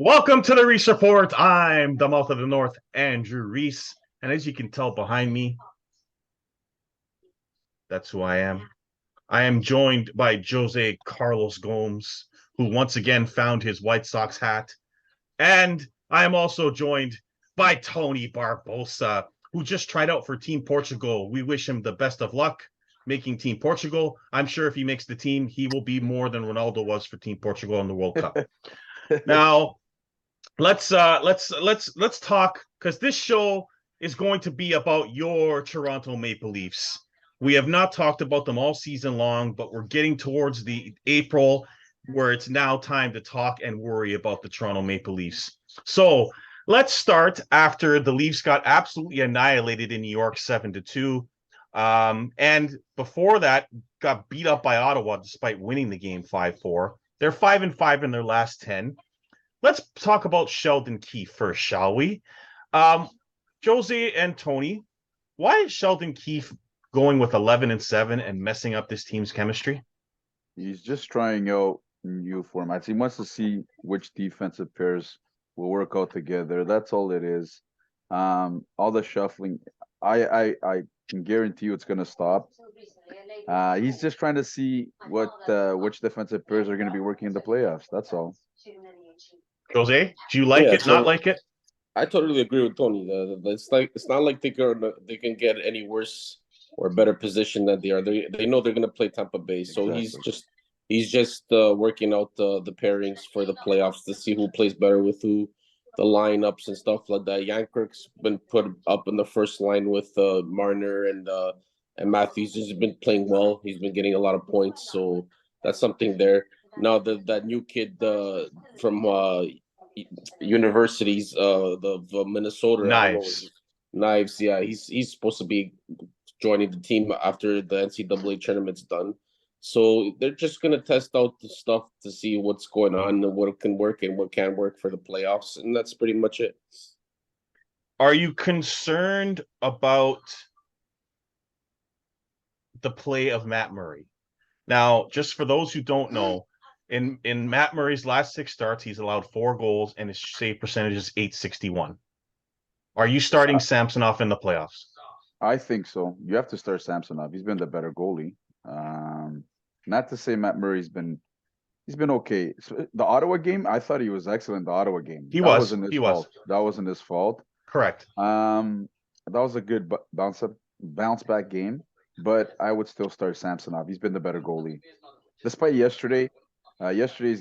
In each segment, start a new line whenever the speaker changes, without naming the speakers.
Welcome to the Reese Report. I'm the mouth of the North, Andrew Reese. And as you can tell behind me, that's who I am. I am joined by Jose Carlos Gomes, who once again found his White Sox hat. And I am also joined by Tony Barbosa, who just tried out for Team Portugal. We wish him the best of luck making Team Portugal. I'm sure if he makes the team, he will be more than Ronaldo was for Team Portugal in the World Cup. Now, let's talk because this show is going to be about your Toronto Maple Leafs. We have not talked about them all season long, but we're getting towards the April where it's now time to talk and worry about the Toronto Maple Leafs. So let's start after the Leafs got absolutely annihilated in New York 7-2. And before that, got beat up by Ottawa despite winning the game 5-4. They're 5-5 in their last 10. Let's talk about Sheldon Keefe first, shall we? Jose and Tony, why is Sheldon Keefe going with 11-7 and messing up this team's chemistry?
He's just trying out new formats. He wants to see which defensive pairs will work out together. That's all it is. All the shuffling, I can guarantee you it's going to stop. He's just trying to see which defensive pairs are going to be working in the playoffs. That's all.
Jose, do you like
Yeah,
it, not
so
like it?
I totally agree with Tony. It's not like they can get any worse or better position than they are. They know they're gonna play Tampa Bay, so
Exactly.
he's just working out the pairings for the playoffs to see who plays better with who, the lineups and stuff like that. Yanker's been put up in the first line with Marner and Matthews. He's been playing well. He's been getting a lot of points, so that's something there. Now that new kid from universities, the Minnesota, I don't know,
Knives.
Knives. Yeah, he's supposed to be joining the team after the NCAA tournament's done. So they're just gonna test out the stuff to see what's going on and what can work and what can work for the playoffs, and that's pretty much it.
Are you concerned about the play of Matt Murray? Now, just for those who don't know, in Matt Murray's last 6 starts, he's allowed 4 goals and his save percentage is 861. Are you starting
I,
Samsonov in the playoffs?
I think so. You have to start Samsonov. He's been the better goalie. Um, Not to say Matt Murray's been he's been okay. So the Ottawa game, I thought he was excellent. The Ottawa game,
He
that
was.
wasn't his
He was.
fault. That wasn't his fault.
Correct.
That was a good bounce back game, but I would still start Samsonov. He's been the better goalie. Despite yesterday's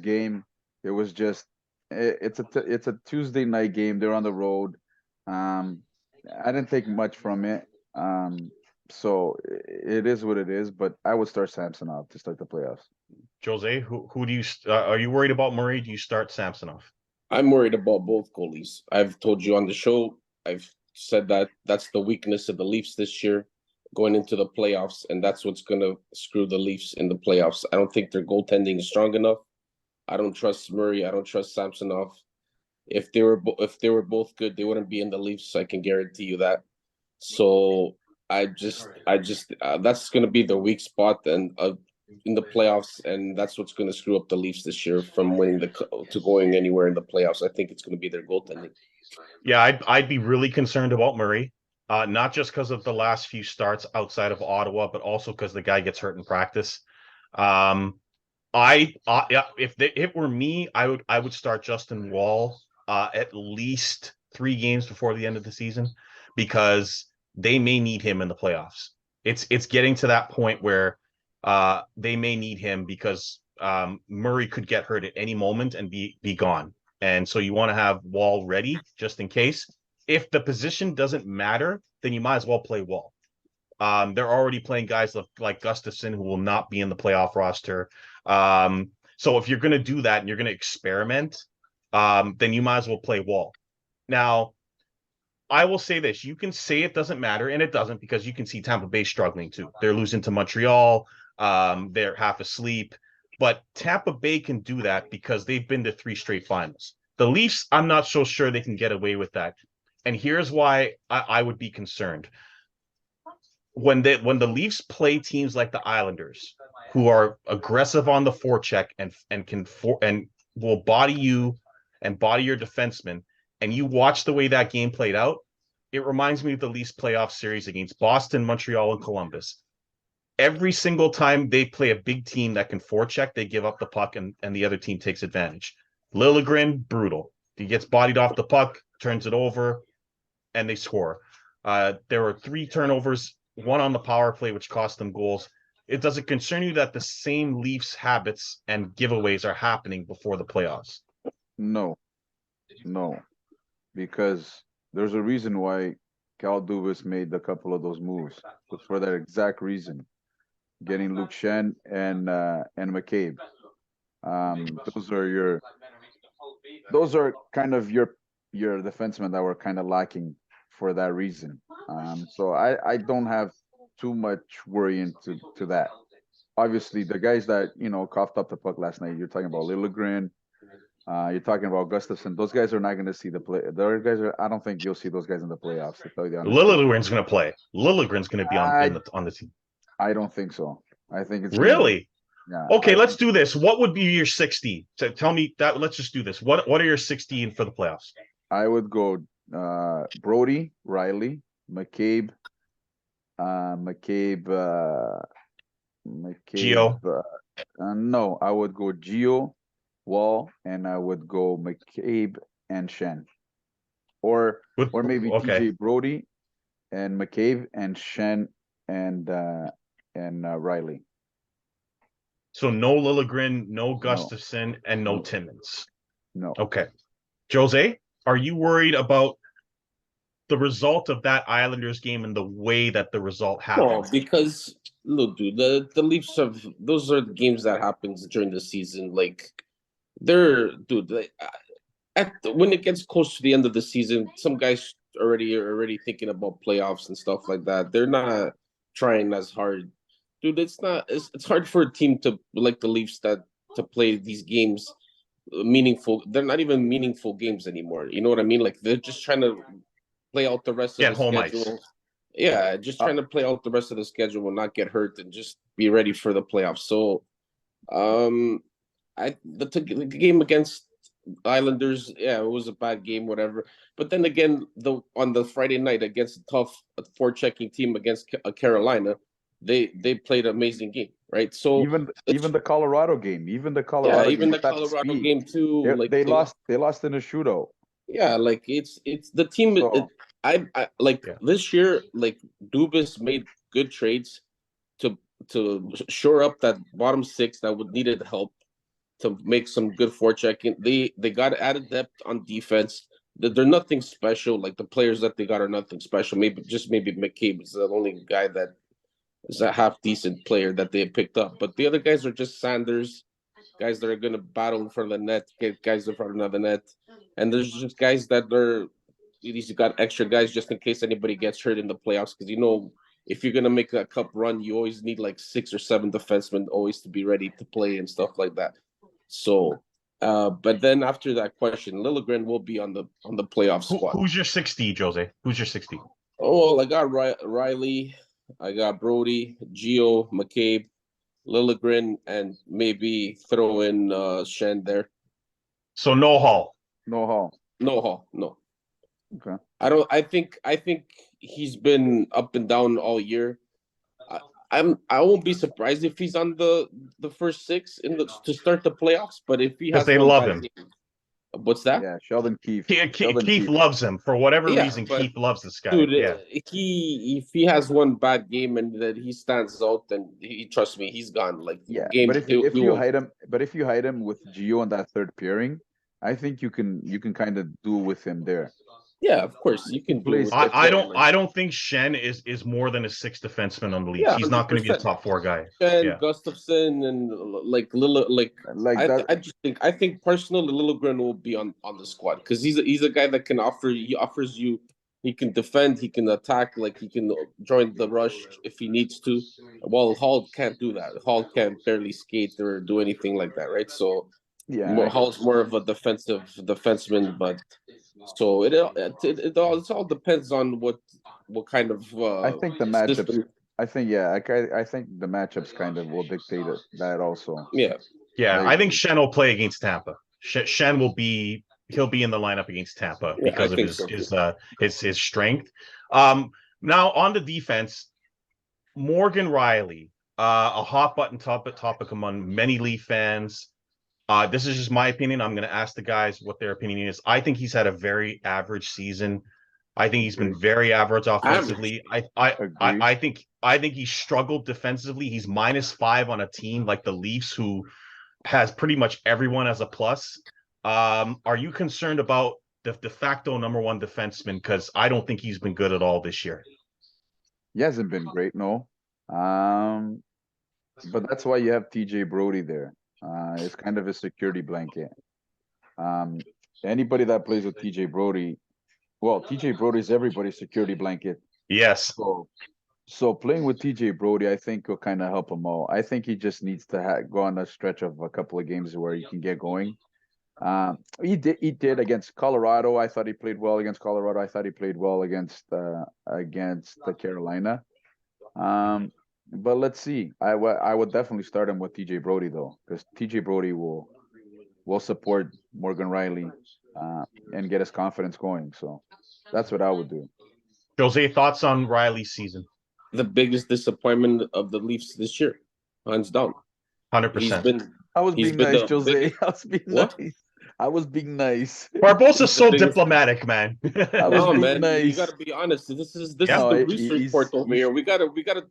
game, it was just it's a Tuesday night game. They're on the road. Um, I didn't take much from it. So it is what it is. But I would start Samsonov to start the playoffs.
Jose, who do you are you worried about Murray? Do you start Samsonov?
I'm worried about both goalies. I've told you on the show. I've said that that's the weakness of the Leafs this year, going into the playoffs, and that's what's going to screw the Leafs in the playoffs. I don't think their goaltending is strong enough. I don't trust Murray. I don't trust Samsonov. If they were both good, they wouldn't be in the Leafs. I can guarantee you that. So I just that's going to be the weak spot and in the playoffs, and that's what's going to screw up the Leafs this year from winning to going anywhere in the playoffs. I think it's going to be their goaltending.
Yeah, I'd be really concerned about Murray, not just because of the last few starts outside of Ottawa, but also because the guy gets hurt in practice. Um, yeah, if it were me, I would start Justin Wall at least 3 games before the end of the season because they may need him in the playoffs. It's getting to that point where they may need him because Murray could get hurt at any moment and be gone. And so you want to have Wall ready just in case. If the position doesn't matter, then you might as well play Wall. They're already playing guys like Gustafson who will not be in the playoff roster. So if you're going to do that and you're going to experiment, then you might as well play Wall. Now, I will say this. You can say it doesn't matter, and it doesn't because you can see Tampa Bay struggling too. They're losing to Montreal. They're half asleep. But Tampa Bay can do that because they've been to 3 straight finals. The Leafs, I'm not so sure they can get away with that. And here's why I would be concerned. When the Leafs play teams like the Islanders, who are aggressive on the forecheck and will body you and body your defenseman, and you watch the way that game played out, it reminds me of the Leafs playoff series against Boston, Montreal, and Columbus. Every single time they play a big team that can forecheck, they give up the puck and the other team takes advantage. Liljegren, brutal. He gets bodied off the puck, turns it over, and they score. There were 3 turnovers, 1 on the power play, which cost them goals. Does it concern you that the same Leafs habits and giveaways are happening before the playoffs?
No, because there's a reason why Cal Dubas made a couple of those moves. But for that exact reason, getting Luke Shen and McCabe. Those are kind of your defensemen that were kind of lacking for that reason. So I don't have too much worry into that. Obviously, the guys that coughed up the puck last night, you're talking about Liljegren, you're talking about Gustafsson. Those guys are not going to see the play. The other guys I don't think you'll see those guys in the playoffs. To tell you the honest truth.
Liljegren's going to play. Liljegren's going to be on the team.
I don't think so. I think it's
really.
Yeah.
Okay, let's do this. What would be your 60? So tell me that. Let's just do this. What are your 16 for the playoffs?
I would go Brody, Rielly, McCabe,
Gio.
No, I would go Gio, Wall, and I would go McCabe and Shen, or maybe TJ Brody and McCabe and Shen and Rielly.
So no Liljegren, no Gustafsson, and no Timmins.
No.
Okay. Jose, are you worried about the result of that Islanders game and the way that the result happened?
No, because look, dude, the Leafs those are the games that happens during the season. Like when it gets close to the end of the season, some guys are already thinking about playoffs and stuff like that. They're not trying as hard. Dude, it's hard for a team to like the Leafs to play these games meaningful. They're not even meaningful games anymore. You know what I mean? Like they're just trying to play out the rest of the schedule. Ice. Yeah, just trying to play out the rest of the schedule and not get hurt and just be ready for the playoffs. So, the game against Islanders, yeah, it was a bad game, whatever. But then again, on the Friday night against a tough forechecking team against Carolina, they played an amazing game, right? So
even the Colorado game,
game too.
They lost in a shootout.
Yeah, like it's the team. So, I this year, like Dubas made good trades to shore up that bottom 6 that would needed help to make some good forechecking. They got added depth on defense. They're nothing special. Like the players that they got are nothing special. Maybe McCabe is the only guy that is a half decent player that they picked up. But the other guys are just Sanders, guys that are going to battle in front of the net, get guys in front of the net. And there's just guys that you got extra guys just in case anybody gets hurt in the playoffs. Because, if you're going to make a cup run, you always need like 6 or 7 defensemen always to be ready to play and stuff like that. So, but then after that question, Liljegren will be on the playoff squad.
Who's your 60, Jose? Who's your 60?
Oh, well, I got Rielly. I got Brody, Gio, McCabe, Liljegren, and maybe throw in Shen there.
So no Hall.
No.
Okay.
I think he's been up and down all year. I won't be surprised if he's on the first 6 to start the playoffs. But if he has,
they love him.
What's that?
Yeah, Sheldon Keefe.
Keefe loves him for whatever reason. Keefe loves this guy.
Dude, if he has one bad game and that he stands out, then trust me, he's gone. Like
but if you hide him with Gio on that third pairing, I think you can kind of do with him there.
Yeah, of course you can.
I don't think Shen is more than a 6th defenseman on the league. He's not going to be a top 4 guy.
Shen, Gustafsson, and I think personally Liljegren will be on the squad because he's a guy that can offers you. He can defend, he can attack, like he can join the rush if he needs to. While Hall can't do that. Hall can barely skate or do anything like that, right? So Hall's more of a defenseman, but. So it all depends on what kind of.
I think the matchups. I think the matchups kind of will dictate that also.
Yeah.
I think Shen will play against Tampa. Shen will be he'll be in the lineup against Tampa
Yeah,
because
I
of
think so too.
his strength. Now on the defense, Morgan Rielly, a hot button topic among many Leaf fans. This is just my opinion. I'm going to ask the guys what their opinion is. I think he's had a very average season. I think he's been very average offensively.
Agree.
I think he struggled defensively. He's -5 on a team like the Leafs, who has pretty much everyone as a plus. Are you concerned about the de facto #1 defenseman? Because I don't think he's been good at all this year.
He hasn't been great, no. But that's why you have TJ Brody there. It's kind of a security blanket. Anybody that plays with TJ Brody, well, TJ Brody is everybody's security blanket.
Yes.
So playing with TJ Brody, I think will kind of help him out. I think he just needs to go on a stretch of a couple of games where he can get going. He did against Colorado. I thought he played well against Colorado. I thought he played well against the Carolina. But let's see. I would definitely start him with TJ Brody though, because TJ Brody will support Morgan Rielly and get his confidence going. So that's what I would do.
Jose, thoughts on Rielly's season?
The biggest disappointment of the Leafs this year, hands down.
100%.
I was being nice, Jose. I was being
What?
nice. I was being nice.
Barbosa's so diplomatic, man.
No,
being
man, you
nice.
gotta be honest. This is the
No,
research report over here. We gotta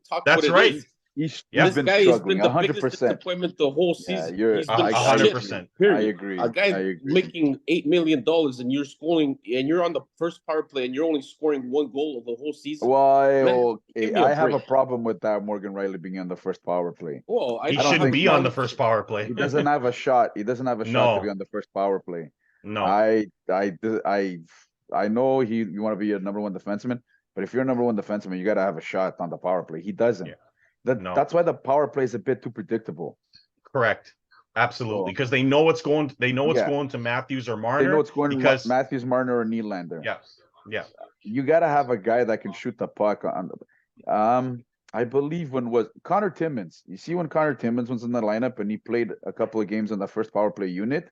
talk.
That's
what it
right.
is.
He's
This
been
guy has
struggling
been the biggest
100%.
disappointment the whole
Yeah,
season.
you're
He's been
100%.
Period.
I agree.
A guy making $8 million and you're scoring, and you're on the first power play, and you're only scoring 1 goal of the whole season.
Well,
give me
I
a
have a
break.
problem with that Morgan Rielly being on the first power play.
Well,
He
don't
shouldn't
think
be
so.
on the first power play.
He doesn't have a shot. He doesn't have a shot to
No.
be on the first power play.
No.
I know you want to be a #1 defenseman, but if you're a #1 defenseman, you got to have a shot on the power play. He doesn't.
Yeah.
That's why the power play is a bit too predictable.
Correct. Absolutely, because they know what's going. They know what's going to Matthews or Marner.
They know it's going
because
to Matthews, Marner, or Nylander.
Yeah.
You got to have a guy that can shoot the puck on. I believe when was Connor Timmins. You see when Connor Timmins was in the lineup and he played a couple of games on the first power play unit.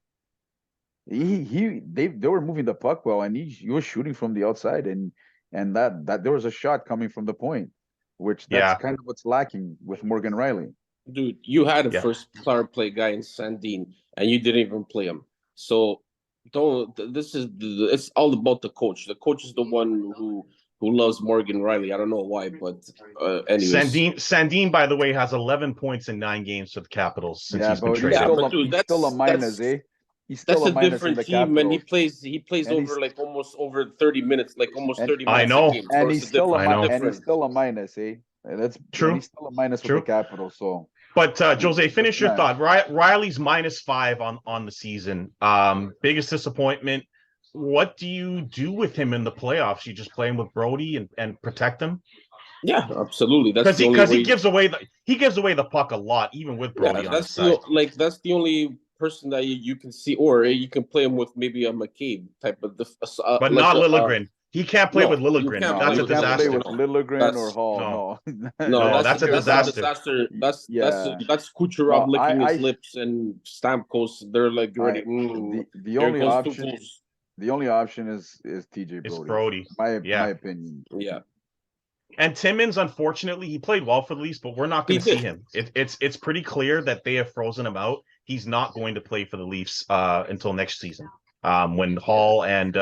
They were moving the puck well, and he was shooting from the outside, and that there was a shot coming from the point, which that's kind of what's lacking with Morgan Rielly.
Dude, you had a first power play guy in Sandin, and you didn't even play him. So it's all about the coach. The coach is the one who loves Morgan Rielly. I don't know why, but anyways.
Sandin, by the way, has 11 points in 9 games for the Capitals since he's been traded.
He's still a minus, eh? He's still
that's
a minus
different
in the
team,
Capitals.
and he plays over like almost over 30 minutes, like almost 30 minutes.
I know,
a game.
And
so
he's still a minus, eh? That's true. And he's still a minus with the Capitals, so.
But Jose, finish your thought. Rielly's -5 on the season. Biggest disappointment. What do you do with him in the playoffs? You just play him with Brody and protect him?
Yeah, absolutely.
That's because he gives away the puck a lot, even with Brody on his side.
That's the only person that you can see, or you can play him with maybe a McCabe type of,
but not Liljegren. He can't play with Liljegren. That's a disaster.
Play with Liljegren or Hall.
No, that's a disaster.
That's Kucherov licking his lips, and Stamkos. They're like ready.
The only option is TJ Brody.
It's Brody.
My opinion.
Yeah.
And Timmins, unfortunately, he played well for the Leafs, but we're not going to see him. It's pretty clear that they have frozen him out. He's not going to play for the Leafs until next season, when Hall and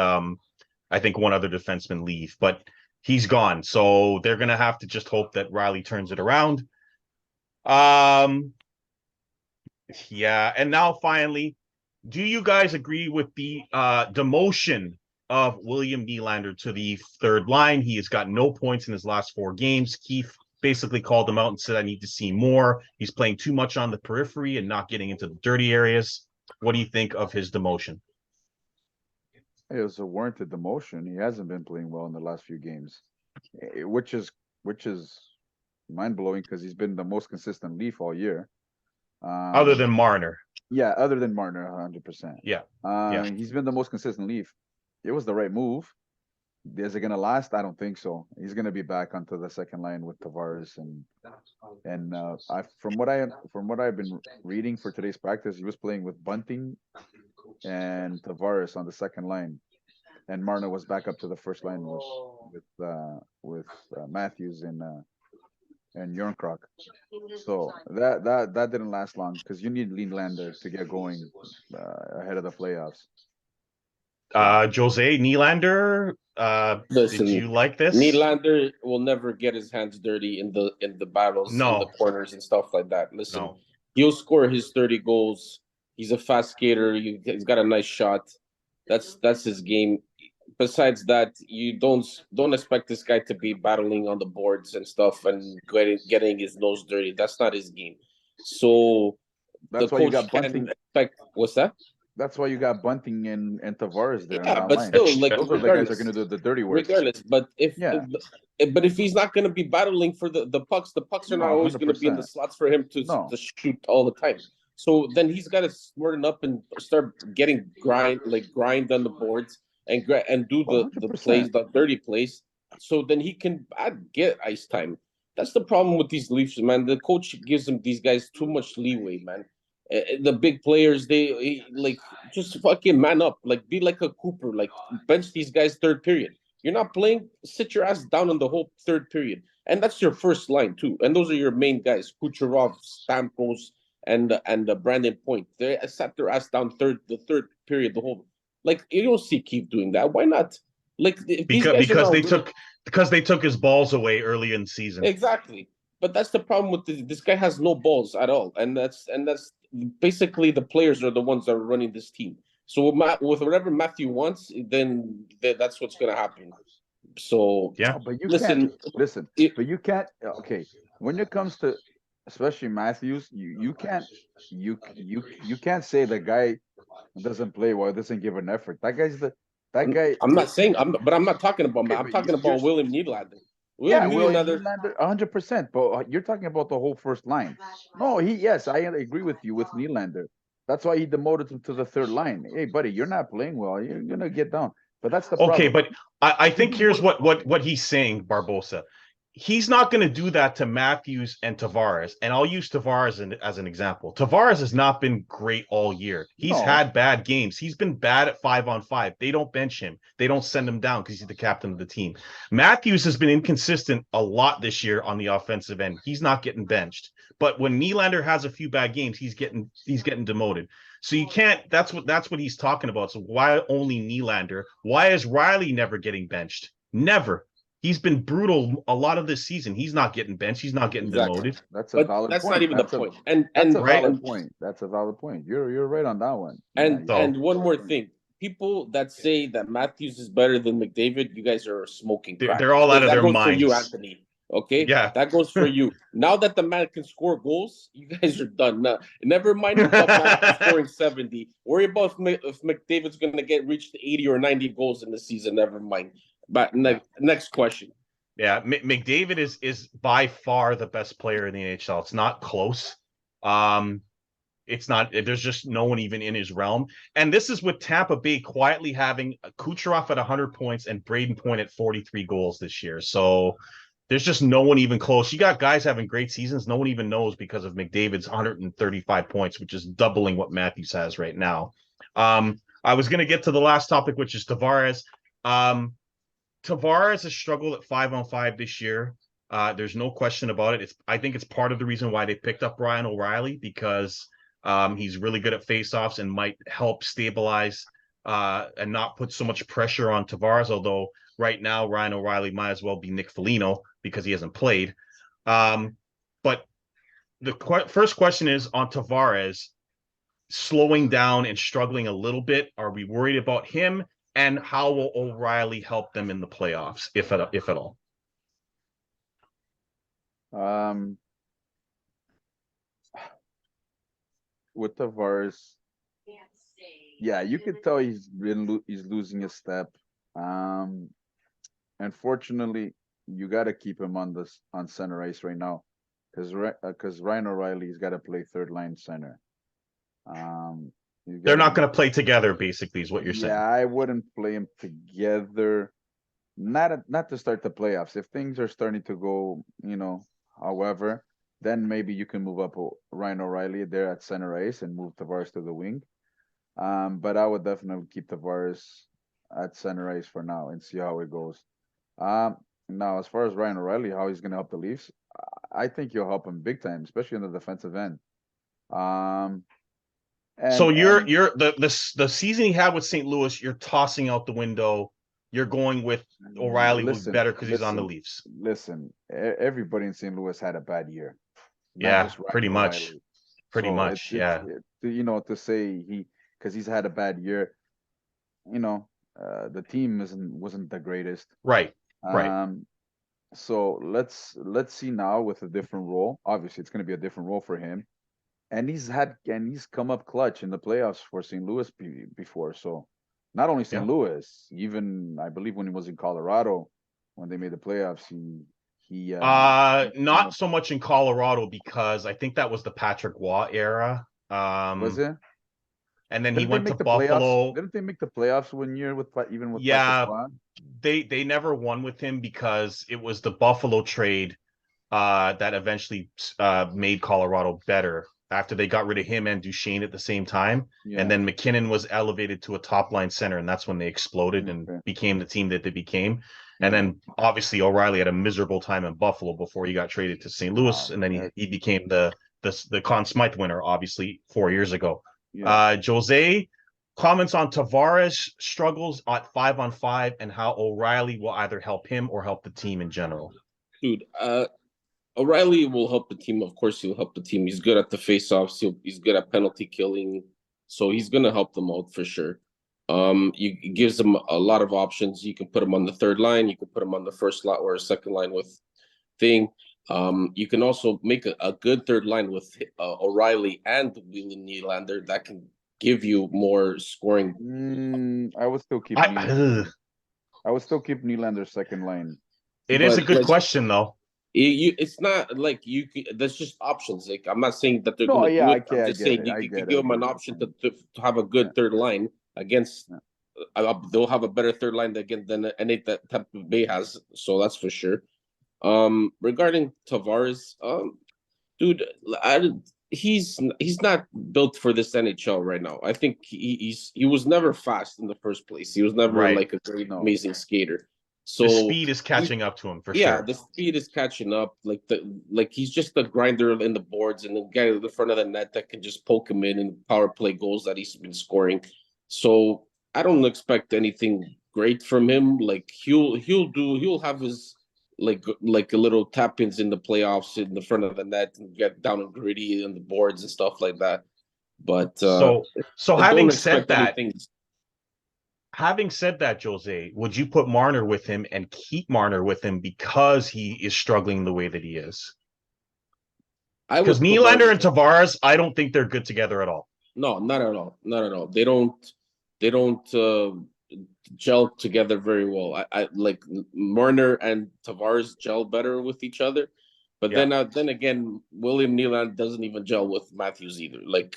I think one other defenseman leave. But he's gone, so they're going to have to just hope that Rielly turns it around. Yeah, and now finally, do you guys agree with the demotion of William Nylander to the third line? He has got no points in his last 4 games. Keefe basically called him out and said, I need to see more. He's playing too much on the periphery and not getting into the dirty areas. What do you think of his demotion?
It was a warranted demotion. He hasn't been playing well in the last few games, which is mind-blowing because he's been the most consistent Leaf all year.
Other than Marner.
Yeah, other than Marner, 100%.
Yeah.
He's been the most consistent Leaf. It was the right move. Is it gonna last? I don't think so. He's gonna be back onto the second line with Tavares and from what I've been reading for today's practice, he was playing with Bunting and Tavares on the second line, and Marner was back up to the first line with Matthews and Jornkrok. So that didn't last long because you need Nylander to get going ahead of the playoffs.
Jose Nylander, did
Listen,
you like this?
Nylander will never get his hands dirty in the battles, in the
No,
corners and stuff like that. Listen,
no.
he'll score his 30 goals. He's a fast skater. He's got a nice shot. That's his game. Besides that, you don't expect this guy to be battling on the boards and stuff and getting his nose dirty. That's not his game. So the
That's why you
coach
got
can
Bunting.
expect. What's that?
That's why you got Bunting and Tavares there on
Yeah,
that
but
line.
still, like
Those are the guys that are
regardless,
going to do the dirty work.
regardless. But
Yeah.
if he's not going to be battling for the pucks are not
No,
always going to be in the
100%.
slots for him
No.
to shoot all the time. So then he's got to smarten up and start getting grind on the boards and do the
100%.
plays, the dirty plays. So then he can get ice time. That's the problem with these Leafs, man. The coach gives them these guys too much leeway, man. The big players, like just fucking man up, like be like a Cooper, like bench these guys third period. You're not playing, sit your ass down in the whole third period, and that's your first line too. And those are your main guys: Kucherov, Stamkos, and Brandon Point. They sat their ass down the third period, the whole. Like you don't see Keefe doing that. Why not? Like if these guys
Because they took his balls away early in the season.
exactly. But that's the problem with this guy has no balls at all, and that's basically the players are the ones that are running this team. So with whatever Matthew wants, then that's what's going to happen. So
Yeah,
No, but you
listen,
can't listen.
it-
But you can't. Okay, when it comes to especially Matthews, you can't say the guy doesn't play well, doesn't give an effort. That guy.
I'm not saying but I'm not talking about.
Okay,
I'm
but
talking
you're
about William Nylander.
yeah,
William
William
Nylander.
Nylander, 100%. But you're talking about the whole first line. No, yes, I agree with you with Nylander. That's why he demoted him to the third line. Hey, buddy, you're not playing well. You're gonna get down. But that's the
okay,
problem.
but I think here's what he's saying, Barbosa. He's not going to do that to Matthews and Tavares. And I'll use Tavares as an example. Tavares has not been great all year. He's
No.
had bad games. He's been bad at 5-on-5. They don't bench him. They don't send him down because he's the captain of the team. Matthews has been inconsistent a lot this year on the offensive end. He's not getting benched. But when Nylander has a few bad games, he's getting demoted. So you can't. That's what he's talking about. So why only Nylander? Why is Rielly never getting benched? Never. He's been brutal a lot of this season. He's not getting benched. He's not getting demoted.
That's a
But
valid
that's
point.
not even
That's
the
a,
point. And
That's a
right?
valid point. That's a valid point. You're right on that one.
And
Yeah,
and one more thing. People that say that Matthews is better than McDavid, you guys are smoking crack.
They're all out of
That
their
goes for you,
minds.
Anthony. Okay?
Yeah.
That goes for you. Now that the man can score goals, you guys are done. Now, never mind about Matthews scoring 70. Worry about if McDavid's going to get reached 80 or 90 goals in the season. Never mind. But next question.
Yeah, McDavid is by far the best player in the NHL. It's not close. It's not. There's just no one even in his realm. And this is with Tampa Bay quietly having Kucherov at 100 points and Braden Point at 43 goals this year. So there's just no one even close. You got guys having great seasons. No one even knows because of McDavid's 135 points, which is doubling what Matthews has right now. I was going to get to the last topic, which is Tavares. Tavares has struggled at 5-on-5 this year. There's no question about it. I think it's part of the reason why they picked up Ryan O'Reilly because he's really good at faceoffs and might help stabilize and not put so much pressure on Tavares. Although right now Ryan O'Reilly might as well be Nick Foligno because he hasn't played. But the first question is on Tavares slowing down and struggling a little bit. Are we worried about him? And how will O'Reilly help them in the playoffs, if at all?
With Tavares, yeah, you could tell he's losing a step. Unfortunately, you got to keep him on center ice right now, because Ryan O'Reilly's got to play third line center.
They're not going to play together, basically, is what you're saying.
Yeah, I wouldn't play them together. Not to start the playoffs. If things are starting to go, however, then maybe you can move up Ryan O'Reilly there at center ice and move Tavares to the wing. But I would definitely keep Tavares at center ice for now and see how it goes. Um, Now as far as Ryan O'Reilly, how he's gonna help the Leafs, I think he'll help him big time, especially on the defensive end. Um,
So
and
you're the season he had with St. Louis, you're tossing out the window. You're going with O'Reilly will be
listen,
better because he's on the
listen,
Leafs.
listen. Everybody in St. Louis had a bad year, not
Yeah,
just Ryan
pretty much.
O'Reilly.
Pretty
So
much. Yeah.
to say because he's had a bad year, the team wasn't the greatest.
Right. Right.
Um, so let's see now with a different role. Obviously, it's going to be a different role for him, and he's come up clutch in the playoffs for St. Louis before. So not only St.
Yeah.
Louis, even I believe when he was in Colorado, when they made the playoffs, he came
Not
up.
so much in Colorado because I think that was the Patrick Waugh era.
Was it?
And then he
Didn't they
went to
make the playoffs?
Buffalo.
Didn't they make the playoffs one year with even with Patrick
Yeah,
Roy?
they never won with him because it was the Buffalo trade that eventually made Colorado better after they got rid of him and Duchesne at the same time. And
Yeah.
then McKinnon was elevated to a top line center, and that's when they exploded and
Okay.
became the team that they became. And
Yeah.
then obviously O'Reilly had a miserable time in Buffalo before he got traded to St. Louis, and then he became the Conn Smythe winner, obviously 4 years ago.
Yeah.
Jose comments on Tavares struggles at 5-on-5 and how O'Reilly will either help him or help the team in general.
Dude, O'Reilly will help the team. Of course, he'll help the team. He's good at the faceoffs. He's good at penalty killing, so he's gonna help them out for sure. It gives them a lot of options. You can put him on the third line. You can put him on the first line or a second line with Thing. You can also make a good third line with O'Reilly and Rielly Nylander that can give you more scoring.
I would still keep
I,
I would still keep Nylander second line.
it is a
But
good
like
question though.
it's not like that's just options. Like I'm not saying that they're
No,
gonna
yeah,
do it. I'm
I
just
get
saying
it.
you
I
could
get it.
give
I
them
get
an
what you're
option
saying.
to have a
Yeah.
good third line against.
Yeah.
They'll have a better third line again than any that Tampa Bay has. So that's for sure. Regarding Tavares, dude, he's not built for this NHL right now. I think he was never fast in the first place. He was never
Right.
like a great
No.
amazing skater.
The
So
speed is catching up to him for
yeah,
sure.
the speed is catching up. Like he's just a grinder in the boards and the guy in the front of the net that can just poke him in and power play goals that he's been scoring. So I don't expect anything great from him. Like he'll have his like a little tap ins in the playoffs in the front of the net and get down and gritty in the boards and stuff like that. But
So
I don't expect anything.
having said that, Jose, would you put Marner with him and keep Marner with him because he is struggling the way that he is?
I
Because
would put
Nylander
Marner.
and Tavares, I don't think they're good together at all.
No, not at all. Not at all. They don't gel together very well. I like Marner and Tavares gel better with each other, but
Yeah.
then again, William Nylander doesn't even gel with Matthews either. Like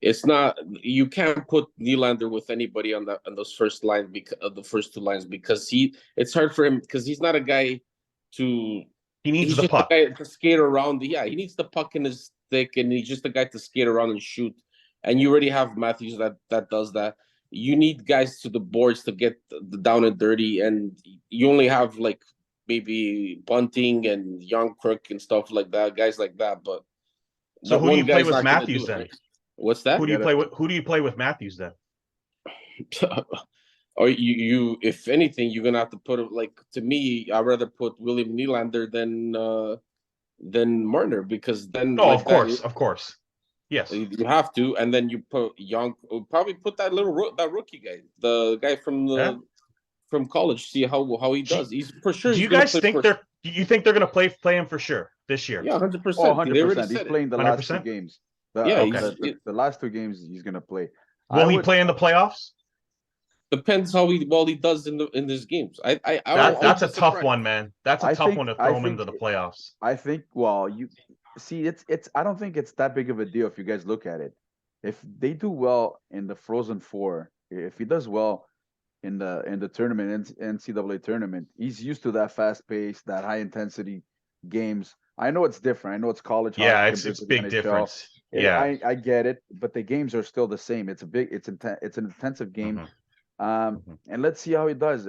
it's not you can't put Nylander with anybody on those first line because of the first two lines because it's hard for him because he's not a guy to
He needs
he's
the
just a
puck.
guy to skate around. Yeah, he needs the puck in his stick and he's just a guy to skate around and shoot. And you already have Matthews that does that. You need guys to the boards to get the down and dirty, and you only have like maybe Bunting and Young Crook and stuff like that, guys like that. But
So
that
who do
one
you play
guy's
with
not going to do
Matthews
it.
then?
Right? What's that?
Who do you
Get
play
it.
with? Who do you play with Matthews then?
Or you if anything, you're gonna have to put it like to me. I'd rather put William Nylander than Marner because then
Oh,
like that
of course. Yes.
you have to, and then you put Young. Probably put that that rookie guy, the guy
Yeah.
from college. See how he does. He's for sure.
Do
He's
you
gonna
guys
play
think
for.
you think they're gonna play him for sure this year?
Yeah,
Oh,
100%. They already
100%. He's
said it.
playing the last two
100%?
games.
Yeah,
Okay.
The last two games he's gonna play. I
Will he
would
play in the playoffs?
depends how he does in his games.
well,
I would
That's
be
a tough
surprised.
one, man. That's a tough one to
I
throw him into
think
the playoffs.
well, you see it's I don't think it's that big of a deal if you guys look at it. If they do well in the Frozen Four, if he does well in the tournament, NCAA tournament, he's used to that fast pace, that high intensity games. I know it's different. I know it's college
Yeah,
hockey
it's
compared to the
big
NHL.
difference. Yeah.
I get it, but the games are still the same. It's an intensive game.
Mhm.
And let's see how he does.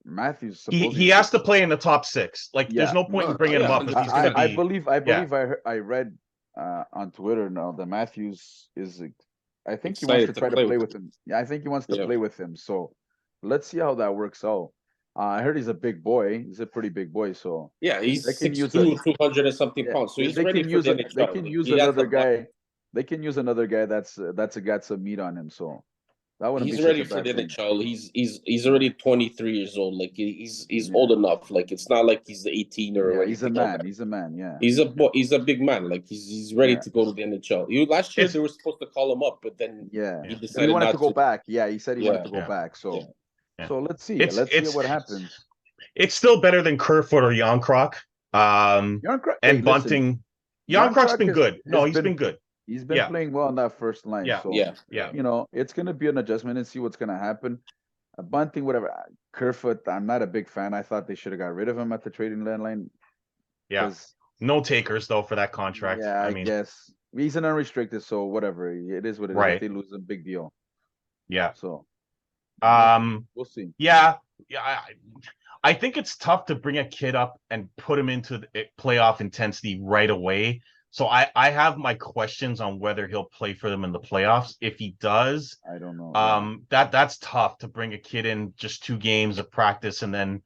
Matthews
He
supposedly,
has to play in the top 6. Like, there's
yeah.
no point in bringing him
Yeah,
up if he's going to
I
be.
believe
Yeah.
I read on Twitter now that Matthews is. I think he wants
excited
to
to
try to
play
play
with
with him. Yeah, I think he wants to
Yeah.
play with him. So let's see how that works out. I heard he's a big boy. He's a pretty big boy. So
Yeah,
they
he's
can use
6'2", 200 and something
yeah,
pounds. So he's
they
ready
can
for
use
the
they
NHL.
can
Like,
use
he has
another
the body.
guy. They can use another guy that's got some meat on him. So that wouldn't be
He's
such
ready
a
for
bad
the
thing.
NHL. He's already 23 years old. Like he's
Yeah.
old enough. Like it's not like he's 18 or
Yeah, he's a
anything like
man.
that.
He's a man. Yeah.
He's a big man. Like he's ready
Yeah.
to go to the NHL. Last year
It's-
they were supposed to call him up, but then
Yeah.
he
He
decided
wanted
not
to go back. Yeah, he said he wanted to go
Yeah.
back. So
Yeah.
so let's see.
It's
Let's see
it's
what happens.
it's still better than Kerfoot or Yonkrock.
Hey,
And
listen,
Bunting.
Young
Yonkrock's
Croc
been good. No, he's been good.
he's been
Yeah.
playing well on that first line.
Yeah.
So
Yeah.
it's gonna be an adjustment and see what's gonna happen. Bunting, whatever. Kerfoot, I'm not a big fan. I thought they should have got rid of him at the trading deadline.
Yeah.
'Cause,
No takers though for that contract.
yeah, I
mean,
guess he's an unrestricted, so whatever. It is what it is.
Right.
If they lose, a big deal.
yeah.
So we'll see.
Yeah. I think it's tough to bring a kid up and put him into the playoff intensity right away. So I have my questions on whether he'll play for them in the playoffs. If he does,
I don't know.
that's tough to bring a kid in just 2 games of practice and then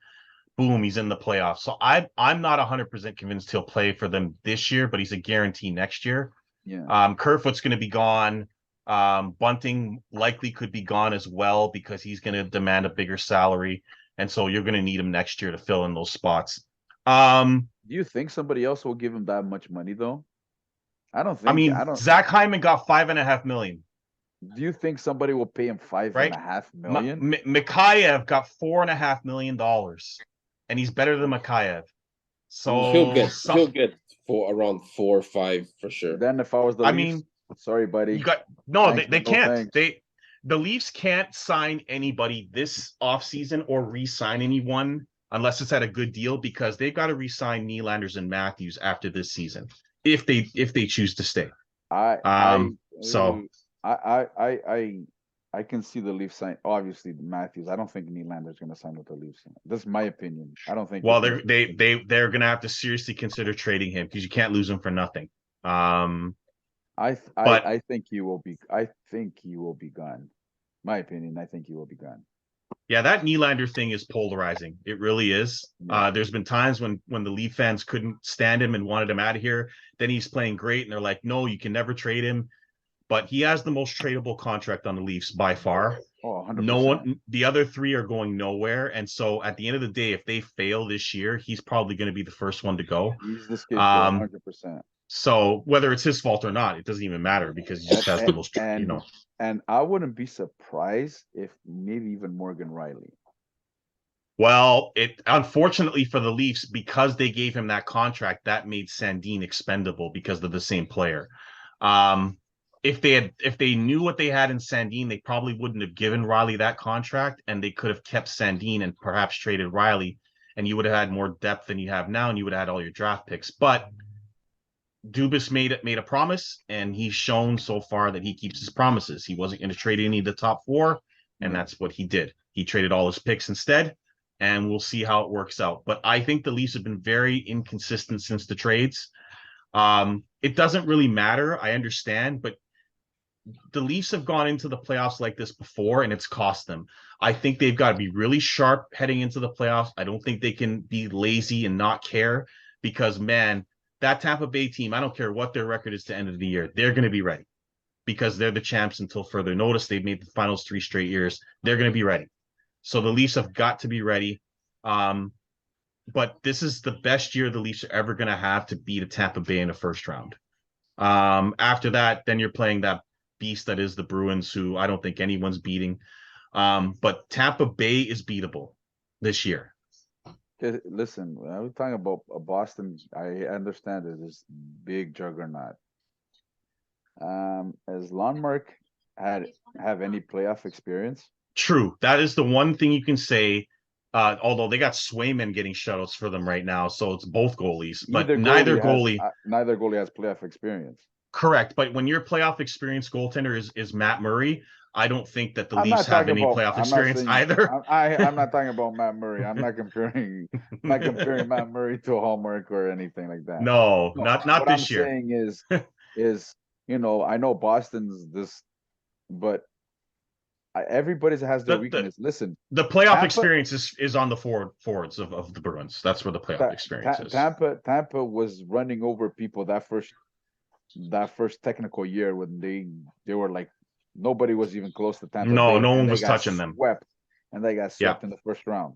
boom, he's in the playoffs. So I'm not 100% convinced he'll play for them this year, but he's a guarantee next year.
Yeah.
Kerfoot's going to be gone. Bunting likely could be gone as well because he's going to demand a bigger salary, and so you're going to need him next year to fill in those spots.
Do you think somebody else will give him that much money though? I don't think.
I mean,
I don't.
Zach Hyman got $5.5 million.
Do you think somebody will pay him $5.5 million?
Mikheyev got $4.5 million, and he's better than Mikheyev. So
he'll get for around 4 or 5 for sure.
Then if I was the Leafs, sorry, buddy.
You got no,
Thanks,
they
but no
can't.
thanks.
The Leafs can't sign anybody this offseason or re-sign anyone unless it's at a good deal because they've got to re-sign Nylanders and Matthews after this season if they choose to stay. I
can see the Leafs sign. Obviously, Matthews. I don't think Nylander's going to sign with the Leafs. That's my opinion. I don't think.
Well, they're going to have to seriously consider trading him because you can't lose him for nothing.
I think he will be. I think he will be gone. My opinion. I think he will be gone.
Yeah, that Nylander thing is polarizing. It really is.
Yeah.
There's been times when the Leaf fans couldn't stand him and wanted him out of here. Then he's playing great, and they're like, "No, you can never trade him." But he has the most tradable contract on the Leafs by far.
Oh, 100%.
No one, the other 3 are going nowhere. And so at the end of the day, if they fail this year, he's probably going to be the first one to go.
He's the scapegoat, 100%.
So whether it's his fault or not, it doesn't even matter because he just has the most,
And I wouldn't be surprised if maybe even Morgan Rielly.
Well, it unfortunately for the Leafs, because they gave him that contract, that made Sandin expendable because they're the same player. If they knew what they had in Sandin, they probably wouldn't have given Rielly that contract, and they could have kept Sandin and perhaps traded Rielly, and you would have had more depth than you have now, and you would have had all your draft picks. But Dubas made a promise, and he's shown so far that he keeps his promises. He wasn't going to trade any of the top 4, and that's what he did. He traded all his picks instead, and we'll see how it works out. But I think the Leafs have been very inconsistent since the trades. It doesn't really matter. I understand, but the Leafs have gone into the playoffs like this before, and it's cost them. I think they've got to be really sharp heading into the playoffs. I don't think they can be lazy and not care because, man, that Tampa Bay team, I don't care what their record is to the end of the year, they're going to be ready because they're the champs until further notice. They've made the finals 3 straight years. They're going to be ready. So the Leafs have got to be ready. But this is the best year the Leafs are ever going to have to beat a Tampa Bay in the first round. After that, then you're playing that beast that is the Bruins, who I don't think anyone's beating. But Tampa Bay is beatable this year.
Listen, when I was talking about Boston, I understand it is big juggernaut. Has Lundmark have any playoff experience?
True. That is the one thing you can say. Although they got Swayman getting shutouts for them right now, so it's both goalies. But neither goalie
has playoff experience.
Correct. But when your playoff experience goaltender is Matt Murray, I don't think that the
I'm
Leafs
not
have
talking
any
about.
playoff
I'm not
experience
saying.
either.
I'm not talking about Matt Murray. I'm not comparing. Not comparing Matt Murray to a Hallmark or anything like that.
No,
No,
not
what I'm
this year.
saying is I know Boston's this, but everybody has their
The,
weakness. Listen,
the playoff
Tampa,
experience is on the forwards of the Bruins. That's where the playoff experience is.
Tampa was running over people that first technical year when they were like nobody was even close to Tampa
No,
Bay,
no
and
one
they
was
got
touching them.
swept, and they got
Yeah,
swept in the first round.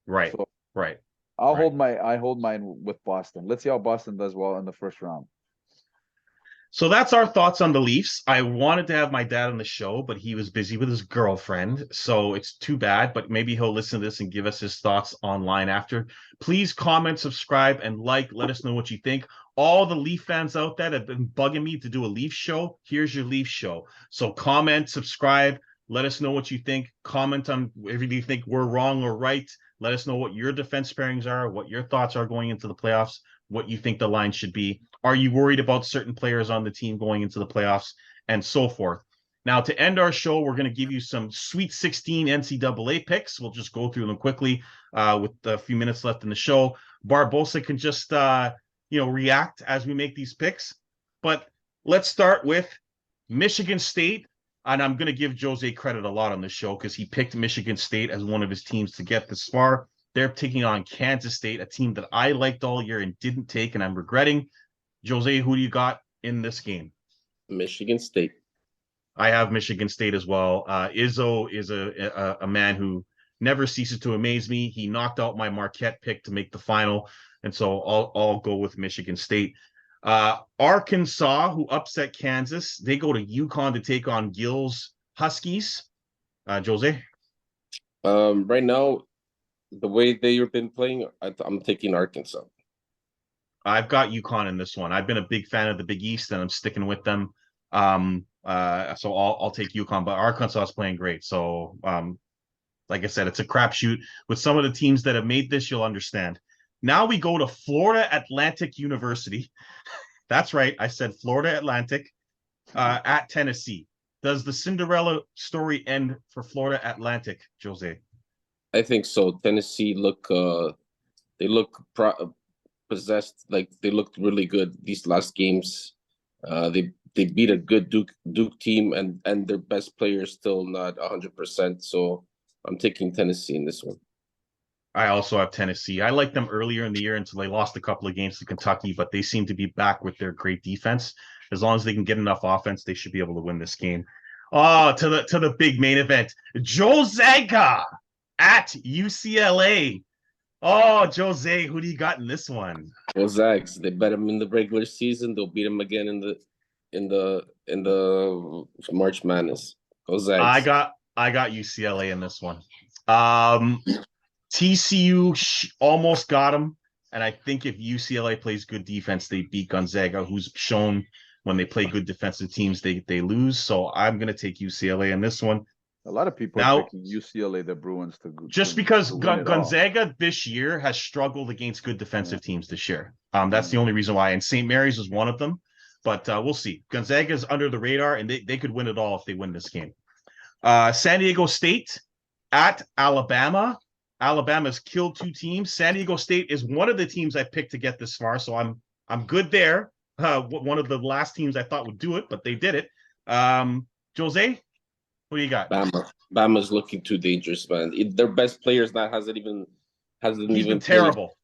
right,
So
right.
I'll
Right.
hold mine with Boston. Let's see how Boston does well in the first round.
So that's our thoughts on the Leafs. I wanted to have my dad on the show, but he was busy with his girlfriend. So it's too bad, but maybe he'll listen to this and give us his thoughts online after. Please comment, subscribe, and like. Let us know what you think. All the Leaf fans out there that have been bugging me to do a Leaf show, here's your Leaf show. So comment, subscribe. Let us know what you think. Comment on if you think we're wrong or right. Let us know what your defense pairings are, what your thoughts are going into the playoffs, what you think the line should be. Are you worried about certain players on the team going into the playoffs and so forth? Now, to end our show, we're going to give you some Sweet 16 NCAA picks. We'll just go through them quickly with a few minutes left in the show. Barbosa can just, react as we make these picks. But let's start with Michigan State. And I'm going to give Jose credit a lot on the show because he picked Michigan State as one of his teams to get this far. They're taking on Kansas State, a team that I liked all year and didn't take, and I'm regretting. Jose, who do you got in this game?
Michigan State.
I have Michigan State as well. Izzo is a man who never ceases to amaze me. He knocked out my Marquette pick to make the final, and so I'll go with Michigan State. Arkansas, who upset Kansas, they go to UConn to take on Gill's Huskies. Jose?
Right now, the way they've been playing, I'm taking Arkansas.
I've got UConn in this one. I've been a big fan of the Big East, and I'm sticking with them. So I'll take UConn, but Arkansas is playing great. So, like I said, it's a crapshoot. With some of the teams that have made this, you'll understand. Now we go to Florida Atlantic University. That's right. I said Florida Atlantic at Tennessee. Does the Cinderella story end for Florida Atlantic, Jose?
I think so. Tennessee they look possessed. Like they looked really good these last games. They beat a good Duke team, and their best player is still not 100%. So I'm taking Tennessee in this one.
I also have Tennessee. I liked them earlier in the year until they lost a couple of games to Kentucky, but they seem to be back with their great defense. As long as they can get enough offense, they should be able to win this game. Oh, to the big main event. Joe Zanka at UCLA. Oh, Jose, who do you got in this one?
Well, Zags, they bet him in the regular season. They'll beat him again in the March Madness. Go Zags.
I got UCLA in this one. TCU almost got him, and I think if UCLA plays good defense, they beat Gonzaga, who's shown when they play good defensive teams, they lose. So I'm going to take UCLA in this one.
A lot of people
Now,
are picking UCLA, the Bruins,
just because
win
Gonzaga this year has struggled against good defensive teams this year. That's the only reason why. And St. Mary's is one of them, but we'll see. Gonzaga is under the radar, and they could win it all if they win this game. San Diego State at Alabama. Alabama's killed two teams. San Diego State is one of the teams I picked to get this far, so I'm good there. One of the last teams I thought would do it, but they did it. Jose, what do you got?
Bama's looking too dangerous, man. Their best players now hasn't even
been terrible.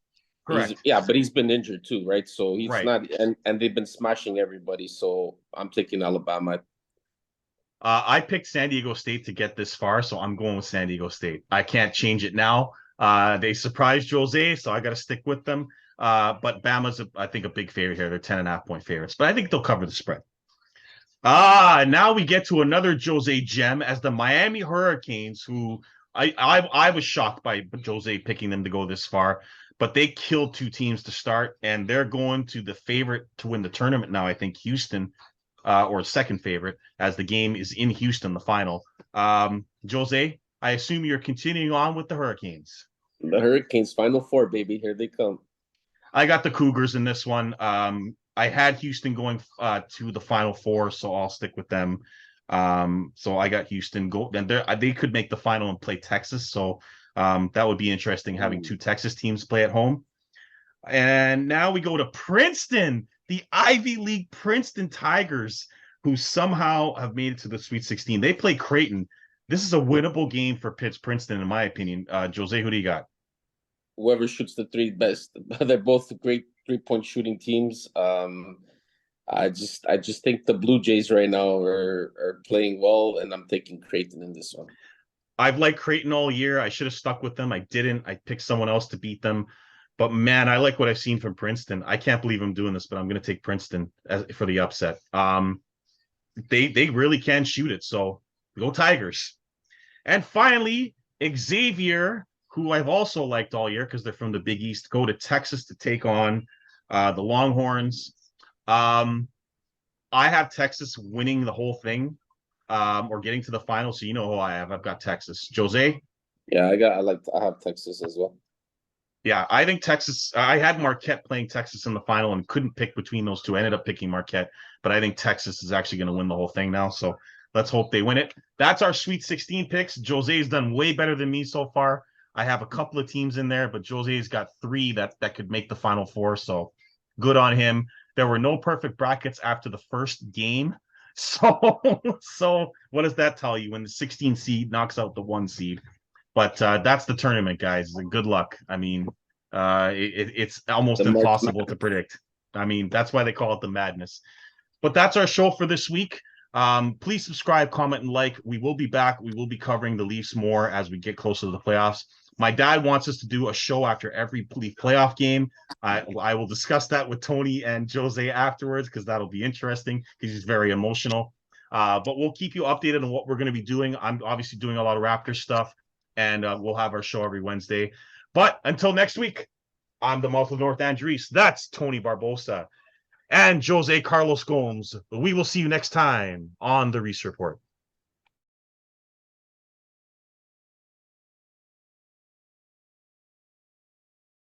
Correct.
But he's been injured too, right? So he's
right.
not, and they've been smashing everybody. So I'm taking Alabama.
I picked San Diego State to get this far, so I'm going with San Diego State. I can't change it now. They surprised Jose, so I got to stick with them. But Bama's, I think, a big favorite here. They're 10.5-point favorites, but I think they'll cover the spread. Now we get to another Jose gem as the Miami Hurricanes, who I was shocked by Jose picking them to go this far, but they killed two teams to start, and they're going to the favorite to win the tournament now, I think, Houston. Or second favorite, as the game is in Houston, the final. Jose, I assume you're continuing on with the Hurricanes.
The Hurricanes, Final Four, baby. Here they come.
I got the Cougars in this one. I had Houston going to the Final Four, so I'll stick with them. So I got Houston go, and they could make the final and play Texas. So that would be interesting having two Texas teams play at home. And now we go to Princeton, the Ivy League Princeton Tigers, who somehow have made it to the Sweet 16. They play Creighton. This is a winnable game for Princeton, in my opinion. Jose, who do you got?
Whoever shoots the three best. They're both great 3-point shooting teams. I just think the Blue Jays right now are playing well, and I'm taking Creighton in this one.
I've liked Creighton all year. I should have stuck with them. I didn't. I picked someone else to beat them. But man, I like what I've seen from Princeton. I can't believe I'm doing this, but I'm going to take Princeton for the upset. They really can shoot it. So go Tigers. And finally, Xavier, who I've also liked all year because they're from the Big East, go to Texas to take on the Longhorns. I have Texas winning the whole thing or getting to the final. So you know who I have. I've got Texas. Jose?
Yeah, I have Texas as well.
Yeah, I think Texas. I had Marquette playing Texas in the final and couldn't pick between those two. I ended up picking Marquette, but I think Texas is actually going to win the whole thing now. So let's hope they win it. That's our Sweet 16 picks. Jose's done way better than me so far. I have a couple of teams in there, but Jose's got 3 that could make the Final Four. So good on him. There were no perfect brackets after the first game. So what does that tell you when the 16 seed knocks out the 1 seed? But that's the tournament, guys. Good luck. I mean, it's almost impossible to predict. I mean, that's why they call it the madness. But that's our show for this week. Please subscribe, comment, and like. We will be back. We will be covering the Leafs more as we get closer to the playoffs. My dad wants us to do a show after every playoff game. I will discuss that with Tony and Jose afterwards because that'll be interesting because he's very emotional. But we'll keep you updated on what we're going to be doing. I'm obviously doing a lot of Raptors stuff. And we'll have our show every Wednesday. But until next week, I'm the Mouth of North Andres. That's Tony Barbosa and Jose Carlos Gomes. We will see you next time on the Reese Report.